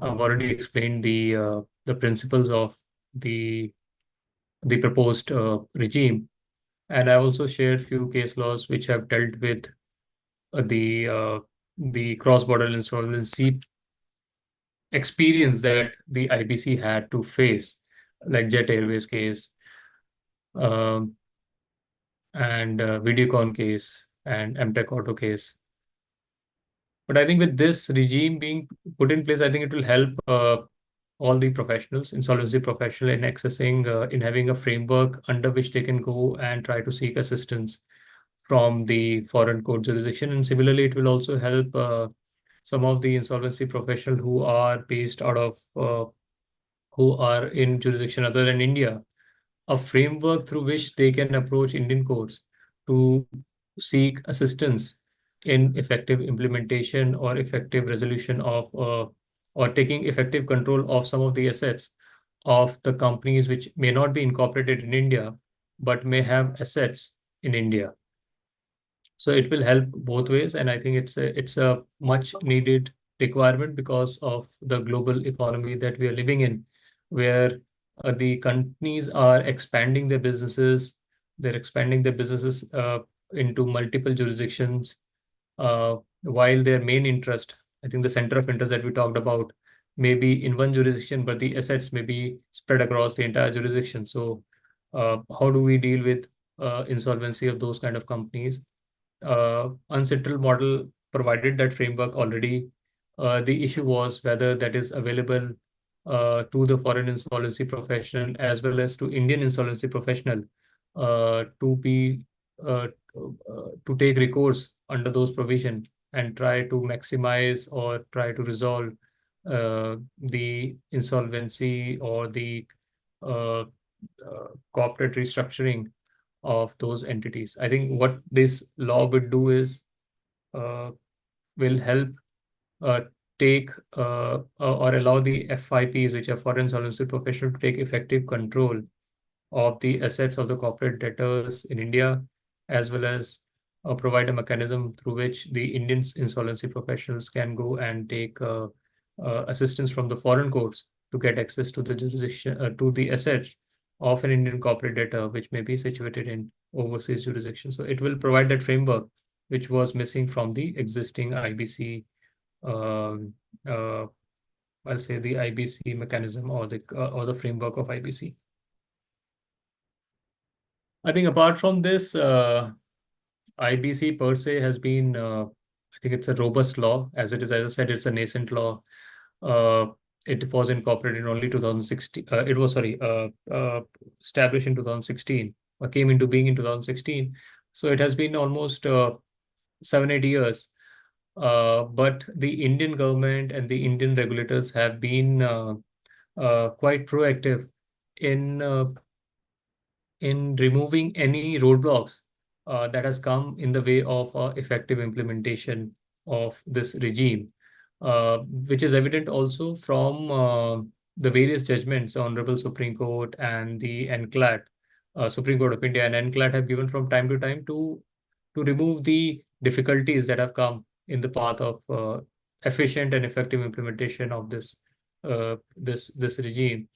I've already explained the principles of the proposed regime, and I also shared few case laws which have dealt with the cross-border insolvency experience that the IBC had to face, like Jet Airways case, and Videocon case, and MTech Auto case. But I think with this regime being put in place, I think it will help all the professionals, insolvency professional, in accessing, in having a framework under which they can go and try to seek assistance from the foreign court jurisdiction. And similarly, it will also help some of the insolvency professional who are based out of, who are in jurisdiction other than India, a framework through which they can approach Indian courts to seek assistance in effective implementation or effective resolution of, or taking effective control of some of the assets of the companies which may not be incorporated in India, but may have assets in India. So it will help both ways, and I think it's a much needed requirement because of the global economy that we are living in, where the companies are expanding their businesses. They're expanding their businesses into multiple jurisdictions, while their main interest, I think the center of interest that we talked about, may be in one jurisdiction, but the assets may be spread across the entire jurisdiction. So how do we deal with insolvency of those kind of companies? Unsettled model provided that framework already. The issue was whether that is available to the foreign insolvency professional as well as to Indian insolvency professional to be to take recourse under those provisions and try to maximize or try to resolve the insolvency or the uh, corporate restructuring of those entities. I think what this law would do is will help uh, take or allow the FIPs, which are foreign solvency professional, to take effective control of the assets of the corporate debtors in India, as well as provide a mechanism through which the Indian insolvency professionals can go and take assistance from the foreign courts to get access to the jurisdiction, to the assets of an Indian corporate debtor, which may be situated in overseas jurisdiction. So it will provide that framework which was missing from the existing IBC, I'll say the IBC mechanism or the framework of IBC. I think apart from this, IBC per se has been, I think it's a robust law as it is. As I said, it's a nascent law. It was incorporated in only 2016. It was, sorry, established in 2016, or came into being in 2016. So it has been almost 7-8 years. But the Indian government and the Indian regulators have been quite proactive in removing any roadblocks that has come in the way of effective implementation of this regime, which is evident also from the various judgments Honorable Supreme Court and the NCLAT, Supreme Court of India and NCLAT have given from time to time to remove the difficulties that have come in the path of efficient and effective implementation of this regime.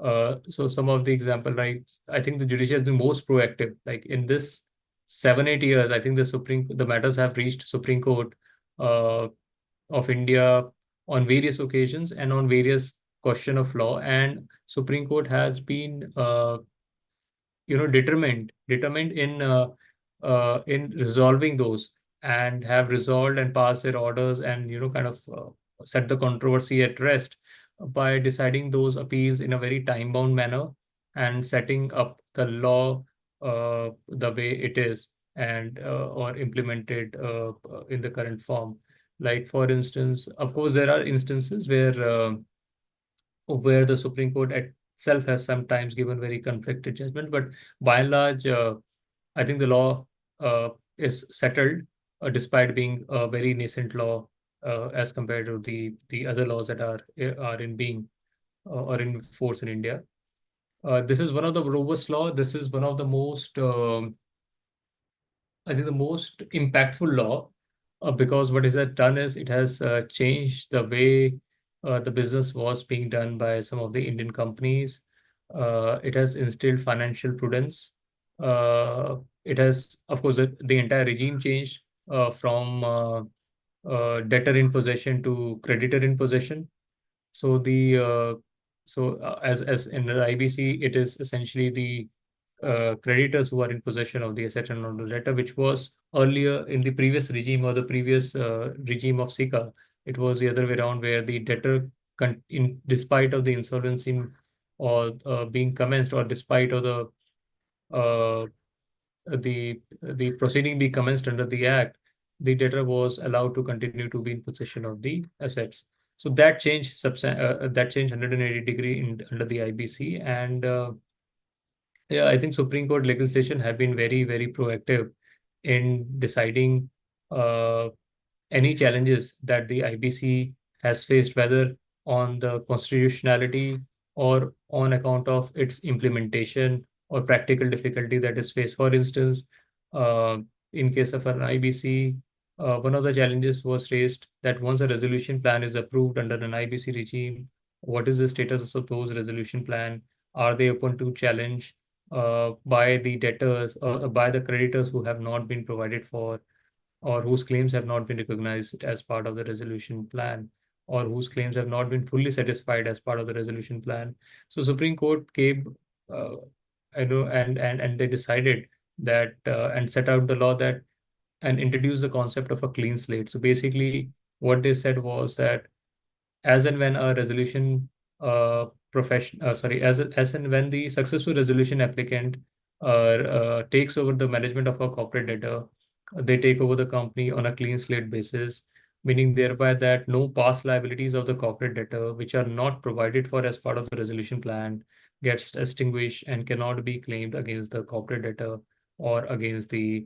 So some of the example, right? I think the judiciary has been most proactive. Like in this 7-8 years, I think the matters have reached Supreme Court of India on various occasions and on various question of law, and Supreme Court has been determined in in resolving those and have resolved and passed their orders and kind of set the controversy at rest by deciding those appeals in a very time-bound manner and setting up the law the way it is and or implemented in the current form. Like for instance, of course, there are instances where the Supreme Court itself has sometimes given very conflicted judgment, but by and large, I think the law is settled despite being a very nascent law as compared to the other laws that are in being or in force in India. This is one of the robust law. This is one of the most I think the most impactful law because what it has done is it has changed the way the business was being done by some of the Indian companies. It has instilled financial prudence. It has, of course, the entire regime changed from debtor in possession to creditor in possession. So as in the IBC, it is essentially the creditors who are in possession of the asset and not the debtor, which was earlier in the previous regime or the previous regime of SICA. It was the other way around, where the debtor, despite of the insolvency or being commenced, or despite of uh, the proceeding be commenced under the Act, the debtor was allowed to continue to be in possession of the assets. So that changed 180 degree under the IBC, and yeah, I think Supreme Court legislation have been very, very proactive in deciding uh, any challenges that the IBC has faced, whether on the constitutionality or on account of its implementation or practical difficulty that is faced. For instance, uh, in case of an IBC, one of the challenges was raised that once a resolution plan is approved under an IBC regime, what is the status of those resolution plan? Are they open to challenge by the debtors or by the creditors who have not been provided for, or whose claims have not been recognized as part of the resolution plan, or whose claims have not been fully satisfied as part of the resolution plan. So Supreme Court came, and they decided that and set out the law that and introduced the concept of a clean slate. So basically, what they said was that as and when a resolution as and when the successful resolution applicant takes over the management of a corporate debtor, they take over the company on a clean slate basis, meaning thereby that no past liabilities of the corporate debtor which are not provided for as part of the resolution plan gets extinguished and cannot be claimed against the corporate debtor or against the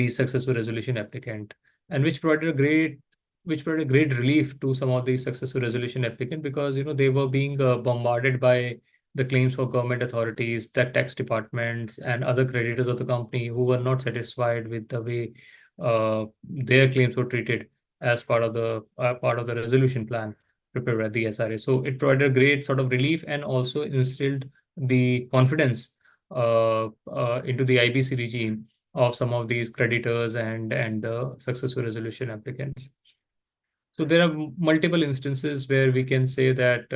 successful resolution applicant, and which provided a great relief to some of the successful resolution applicant, because they were being bombarded by the claims for government authorities, the tax departments, and other creditors of the company who were not satisfied with the way their claims were treated as part of the resolution plan prepared by the SRA. So it provided a great sort of relief and also instilled the confidence into the IBC regime of some of these creditors and the successful resolution applicants. So there are multiple instances where we can say that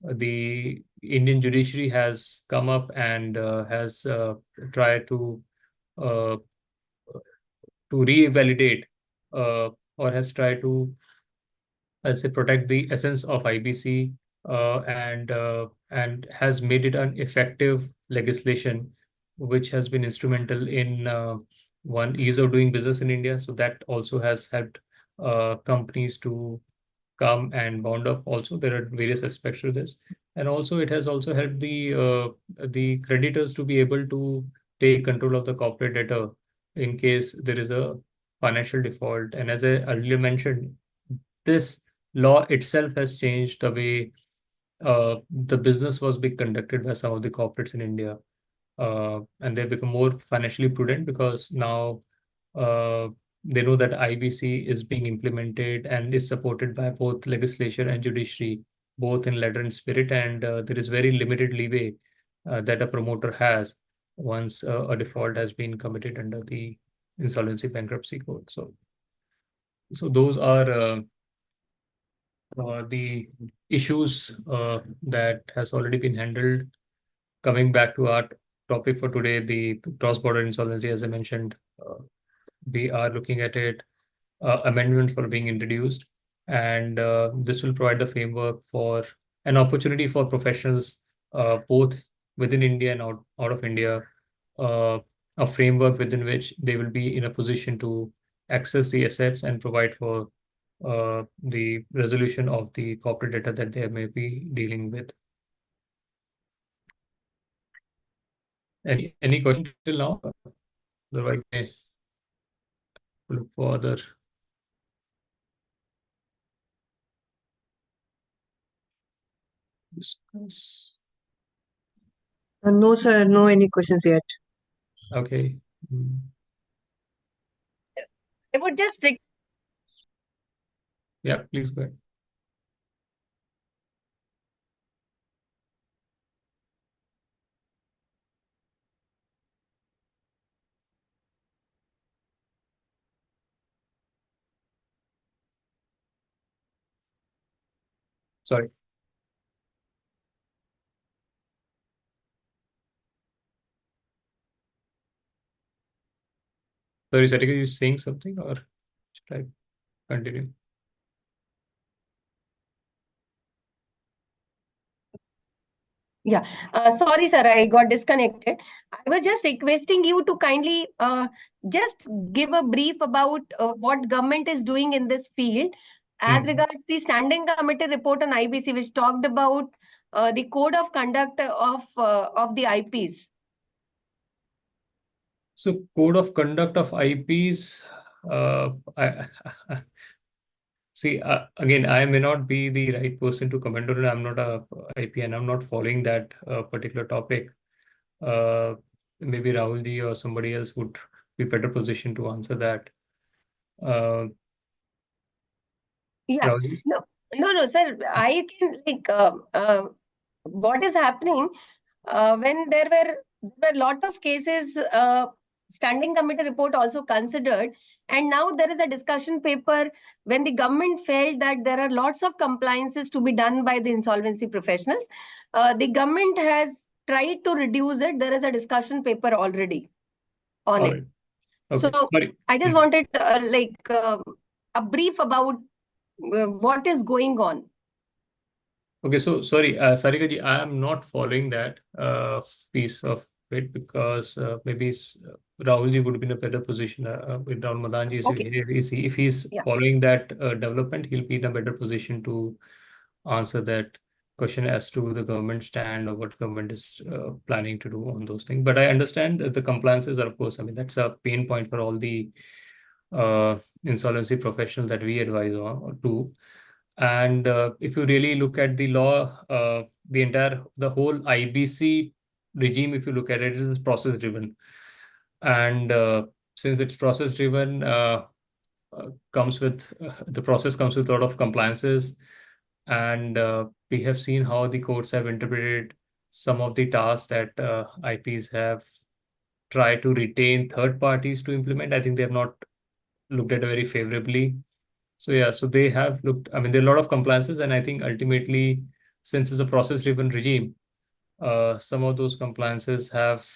the Indian judiciary has come up and has tried uh, to revalidate or has tried to, let's say, protect the essence of IBC and has made it an effective legislation, which has been instrumental in one, ease of doing business in India. So that also has helped companies to come and bound up. Also, there are various aspects to this, and also it has also helped the creditors to be able to take control of the corporate debtor in case there is a financial default. And as I earlier mentioned, this law itself has changed the way the business was being conducted by some of the corporates in India. And they become more financially prudent because now uh, they know that IBC is being implemented and is supported by both legislature and judiciary, both in letter and spirit, and there is very limited leeway that a promoter has once a default has been committed under the insolvency bankruptcy code. So those are the issues that has already been handled. Coming back to our topic for today, the cross-border insolvency, as I mentioned, we are looking at it, amendment for being introduced, and this will provide the framework for an opportunity for professionals, both within India and out of India, a framework within which they will be in a position to access the assets and provide for the resolution of the corporate data that they may be dealing with. Any question till now? Otherwise, I may look for other. Discuss. No, sir, no any questions yet. Okay. I would just Yeah, please go ahead. Sorry. Sorry, Sarika, you saying something or should I continue? Yeah, sorry, sir, I got disconnected. I was just requesting you to kindly just give a brief about what government is doing in this field as regards the standing committee report on IBC, which talked about the code of conduct of the IPs. So code of conduct of IPs, I see, again, I may not be the right person to comment on it. I'm not a IP and I'm not following that particular topic. Maybe Rahulji or somebody else would be better positioned to answer that. Yeah, Rahulji? no, sir. I can what is happening when there were a lot of cases. Standing committee report also considered, and now there is a discussion paper when the government felt that there are lots of compliances to be done by the insolvency professionals. The government has tried to reduce it. There is a discussion paper already on All it. right. Okay. So Sorry. I just wanted a brief about what is going on. Okay, so sorry, Sarika ji, I am not following that piece of it because maybe Rahul ji would be in a better position with Rahul Madan ji. Okay. If he's Yeah. following that development, he'll be in a better position to answer that question as to the government stand or what government is planning to do on those things. But I understand that the compliances are, of course, I mean, that's a pain point for all the insolvency professionals that we advise on to. And if you really look at the law, the whole IBC regime, if you look at it, is process driven. And since it's process driven, the process comes with a lot of compliances. And we have seen how the courts have interpreted some of the tasks that IPs have tried to retain third parties to implement. I think they have not looked at it very favorably. So yeah, so they have looked, I mean, there are a lot of compliances, and I think ultimately, since it's a process-driven regime, some of those compliances have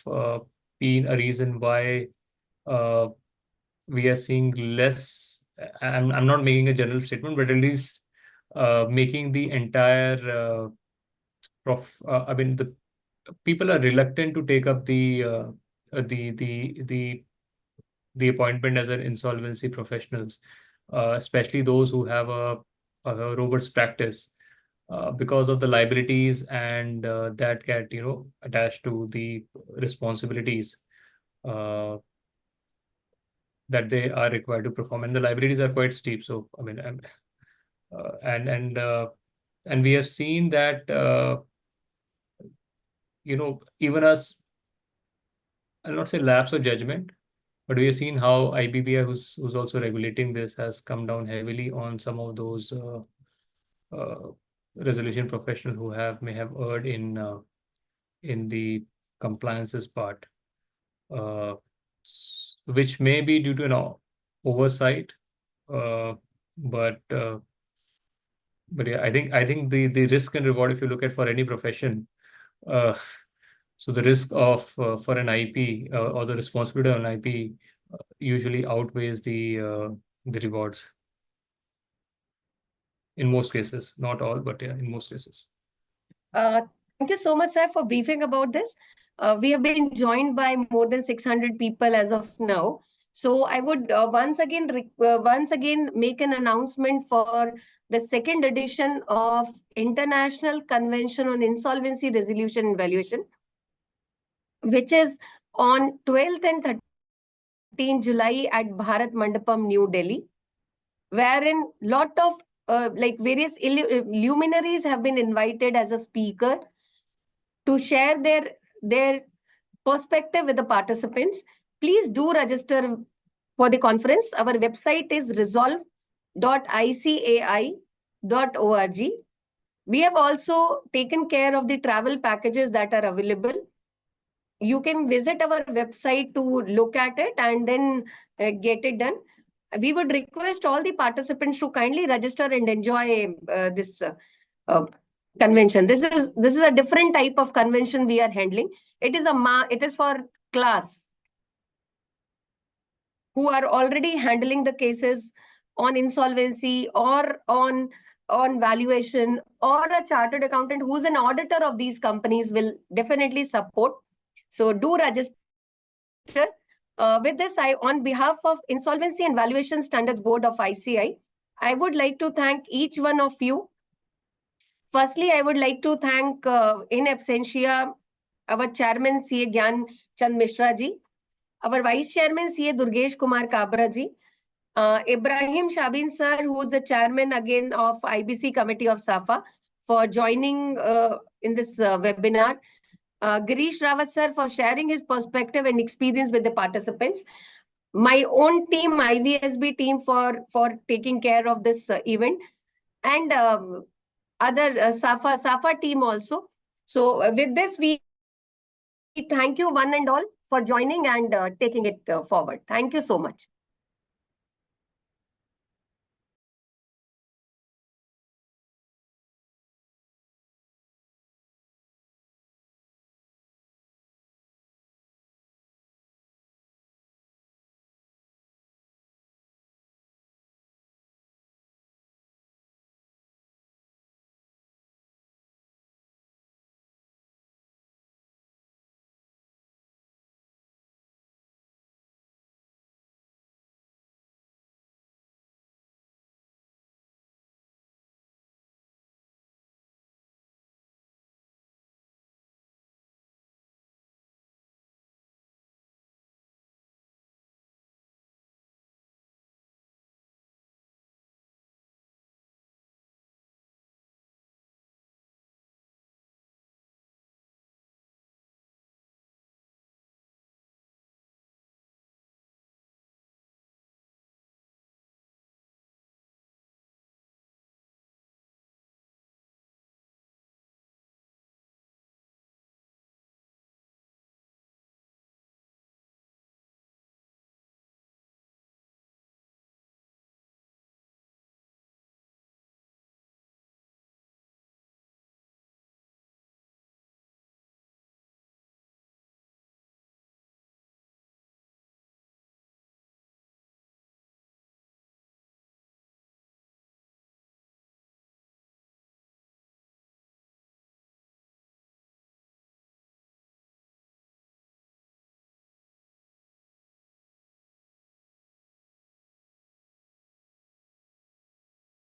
been a reason why we are seeing less. I'm not making a general statement, but at least making the entire I mean, the people are reluctant to take up the appointment as an insolvency professionals, especially those who have a robust practice, because of the liabilities and that get attached to the responsibilities uh, that they are required to perform, and the liabilities are quite steep. So I mean, and we have seen that even as, I'll not say lapse of judgment, but we have seen how IBBI, who's also regulating this, has come down heavily on some of those resolution professionals who may have erred in the compliances part, which may be due to an oversight, but yeah, I think the risk and reward, if you look at for any profession, So the risk of for an IP or the responsibility of an IP usually outweighs the rewards. In most cases, not all, but yeah, in most cases. Thank you so much, sir, for briefing about this. We have been joined by more than 600 people as of now. So I would once again make an announcement for the second edition of International Convention on Insolvency Resolution and Valuation, which is on 12th and 13th July at Bharat Mandapam, New Delhi, wherein lot of various luminaries have been invited as a speaker to share their perspective with the participants. Please do register for the conference. Our website is resolve.icai.org. We have also taken care of the travel packages that are available. You can visit our website to look at it and then get it done. We would request all the participants to kindly register and enjoy this convention. This is a different type of convention we are handling. It is for class who are already handling the cases on insolvency or on valuation, or a chartered accountant who's an auditor of these companies will definitely support. So do register. With this, on behalf of Insolvency and Valuation Standards Board of ICAI, I would like to thank each one of you. Firstly, I would like to thank in absentia our chairman CA Gyan Chand Mishra ji, our vice chairman CA Durgesh Kumar Kabra ji, Ibrahim Shabin sir, who is the chairman again of IBC committee of SAFA, for joining in this webinar. Girish Rawat sir for sharing his perspective and experience with the participants. My own team, IVSB team, for taking care of this event, and other SAFA team also. So with this, we thank you one and all for joining and taking it forward. Thank you so much.